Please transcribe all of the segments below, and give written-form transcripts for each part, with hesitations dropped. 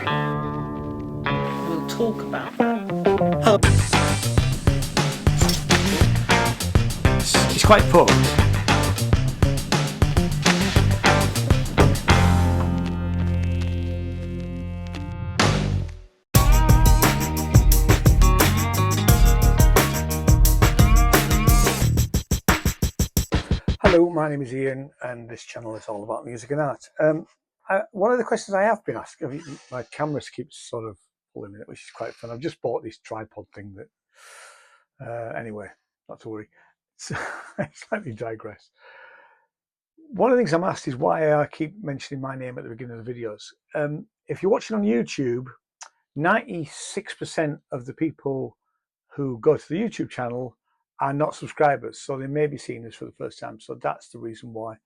We'll talk about that. It's quite poor. Hello, my name is Ian, and this channel is all about music and art. One of the questions I have been asked, my camera keeps sort of pulling it, which is quite fun. I've just bought this tripod thing that, anyway, not to worry. So, I slightly digress. One of the things I'm asked is why I keep mentioning my name at the beginning of the videos. If you're watching on YouTube, 96% of the people who go to the YouTube channel are not subscribers, so they may be seeing this for the first time. So that's the reason why.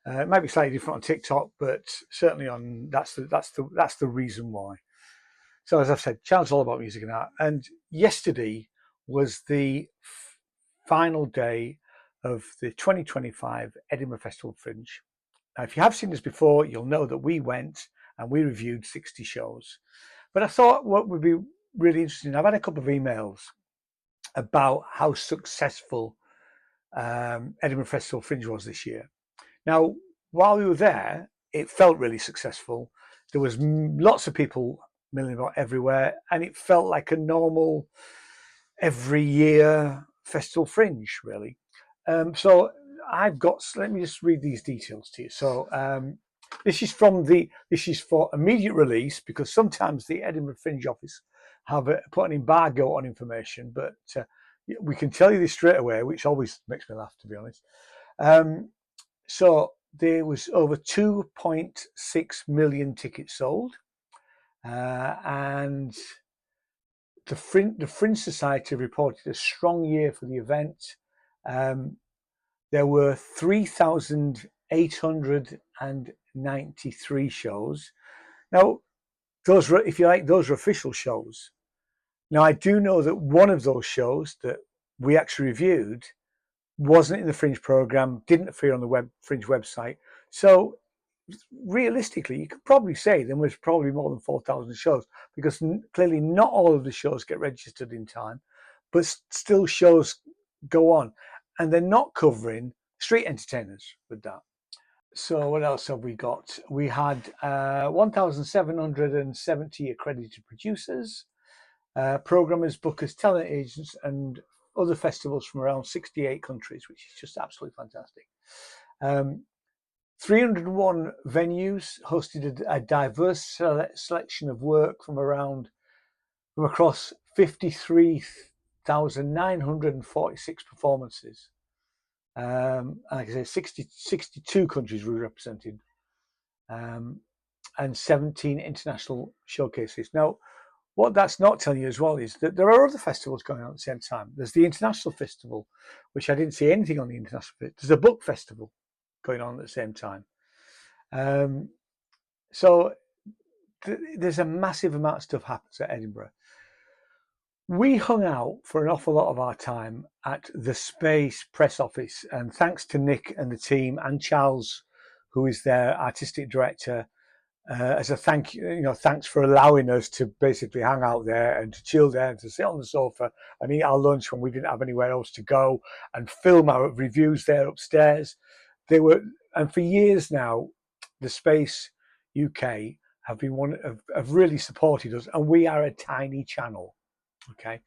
It might be slightly different on TikTok, but certainly on that's the reason why. So as I've said, channel's all about music and art. And yesterday was the final day of the 2025 Edinburgh Festival Fringe. Now, if you have seen this before, you'll know that we went and we reviewed 60 shows. But I thought what would be really interesting, I've had a couple of emails about how successful Edinburgh Festival Fringe was this year. Now, while we were there, it felt really successful. There was lots of people milling about everywhere, and it felt like a normal every year festival fringe, really. So I've got, let me just read these details to you. So this is for immediate release, because sometimes the Edinburgh Fringe office have put an embargo on information, but we can tell you this straight away, which always makes me laugh, to be honest. So there was over 2.6 million tickets sold, and the Fringe Society reported a strong year for the event. There were 3,893 shows. Now, those were, if you like, those were official shows. Now, I do know that one of those shows that we actually reviewed wasn't in the Fringe program, didn't appear on the Fringe website. So realistically, you could probably say there was probably more than 4,000 shows, because clearly not all of the shows get registered in time, but still shows go on, and they're not covering street entertainers with that. So what else have we got? We had 1,770 accredited producers, programmers, bookers, talent agents, and other festivals from around 68 countries, which is just absolutely fantastic. 301 venues hosted a diverse selection of work from across 53,946 performances. Like I say, 62 countries were represented, and 17 international showcases. Now, what that's not telling you as well is that there are other festivals going on at the same time. There's the International Festival, which I didn't see anything on the International Festival. There's a book festival going on at the same time. So there's a massive amount of stuff happens at Edinburgh. We hung out for an awful lot of our time at TheSpace press office, and thanks to Nick and the team and Charles, who is their artistic director, as a thank you, thanks for allowing us to basically hang out there and to chill there and to sit on the sofa and eat our lunch when we didn't have anywhere else to go, and film our reviews there upstairs. And for years now, TheSpaceUK have really supported us, and we are a tiny channel. Okay,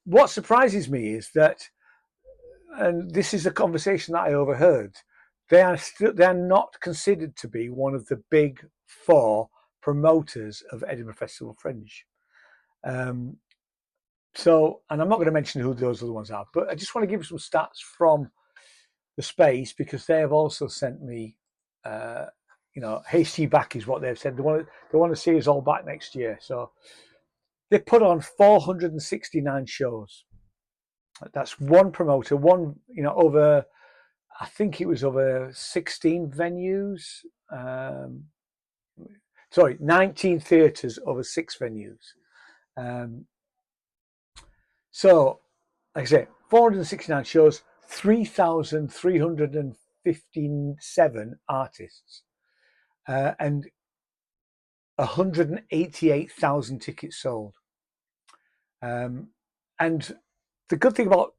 what surprises me is that, and this is a conversation that I overheard, they are not considered to be one of the big four promoters of Edinburgh Festival Fringe. So, and I'm not going to mention who those other ones are, but I just want to give you some stats from TheSpace, because they have also sent me, hasty back is what they've said. They want to see us all back next year. So they put on 469 shows. That's one promoter, over, I think it was over 16 venues. 19 theatres over 6 venues. So, like I say, 469 shows, 3,357 artists. And 188,000 tickets sold. And the good thing about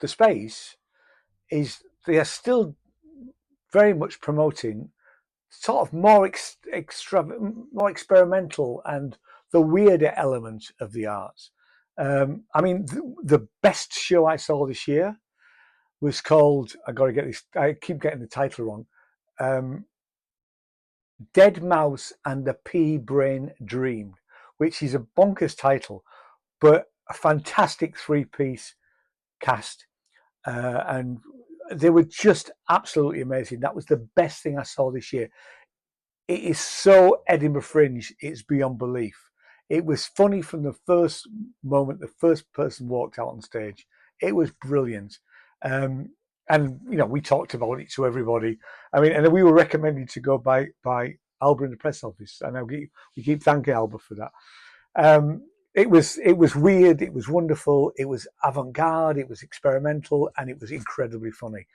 TheSpace is they are still very much promoting sort of more more experimental and the weirder element of the arts. I mean, the best show I saw this year was called, I got to get this, I keep getting the title wrong, Dead Mouse and the Pea Brain Dream, which is a bonkers title, but a fantastic three-piece cast. And they were just absolutely amazing. That was the best thing I saw this year. It is so Edinburgh Fringe, it's beyond belief. It was funny from the first moment the first person walked out on stage. It was brilliant. And you know, we talked about it to everybody. I mean, and we were recommended to go by Alba in the press office, and we keep thanking Alba for that. It was weird, it was wonderful, it was avant-garde, it was experimental, and it was incredibly funny.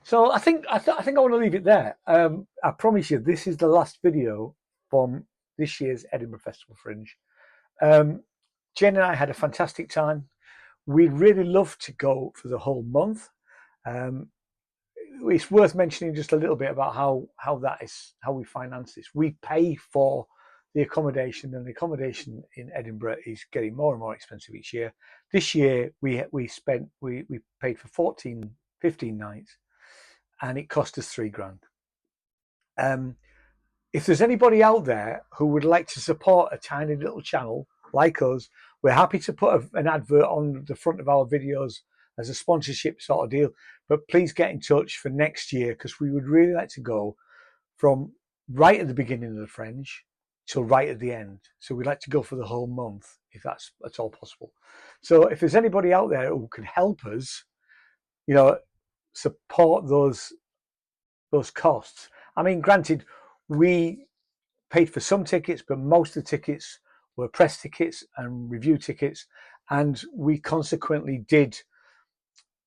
So I think I want to leave it there. I promise you, this is the last video from this year's Edinburgh Festival Fringe. Jen and I had a fantastic time. We'd really love to go for the whole month. It's worth mentioning just a little bit about how we finance this. We pay for the accommodation, and the accommodation in Edinburgh is getting more and more expensive each year. This year we paid for 15 nights, and it cost us £3,000. If there's anybody out there who would like to support a tiny little channel like us, we're happy to put an advert on the front of our videos as a sponsorship sort of deal, but please get in touch for next year, because we would really like to go from right at the beginning of the Fringe till right at the end. So we'd like to go for the whole month, if that's at all possible. So if there's anybody out there who can help us, you know, support those costs. I mean, granted, we paid for some tickets, but most of the tickets were press tickets and review tickets, and we consequently did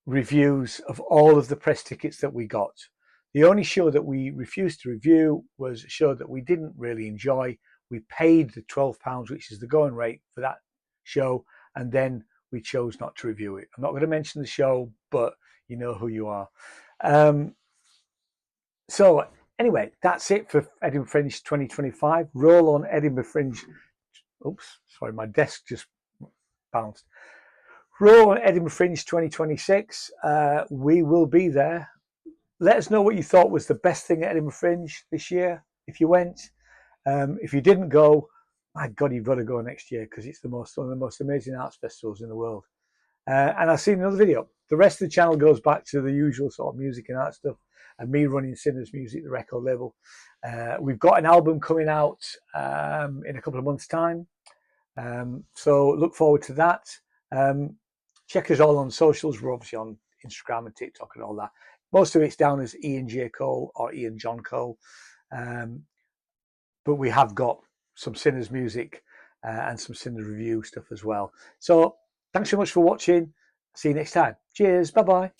reviews of all of the press tickets that we got. The only show that we refused to review was a show that we didn't really enjoy. We paid the £12, which is the going rate for that show, and then we chose not to review it. I'm not going to mention the show, but you know who you are. So anyway, that's it for Edinburgh Fringe 2025. Roll on Edinburgh Fringe. Oops, sorry, my desk just bounced. Roll on Edinburgh Fringe 2026. We will be there. Let us know what you thought was the best thing at Edinburgh Fringe this year, if you went. If you didn't go, my God, you've got to go next year, because it's one of the most amazing arts festivals in the world. And I'll see you in another video. The rest of the channel goes back to the usual sort of music and art stuff, and me running Sinners Music, the record label. We've got an album coming out in a couple of months' time. So look forward to that. Check us all on socials. We're obviously on Instagram and TikTok and all that. Most of it's down as Ian J. Cole or Ian John Cole. But we have got some Sinners Music and some Sinners Review stuff as well. So thanks so much for watching. See you next time. Cheers. Bye-bye.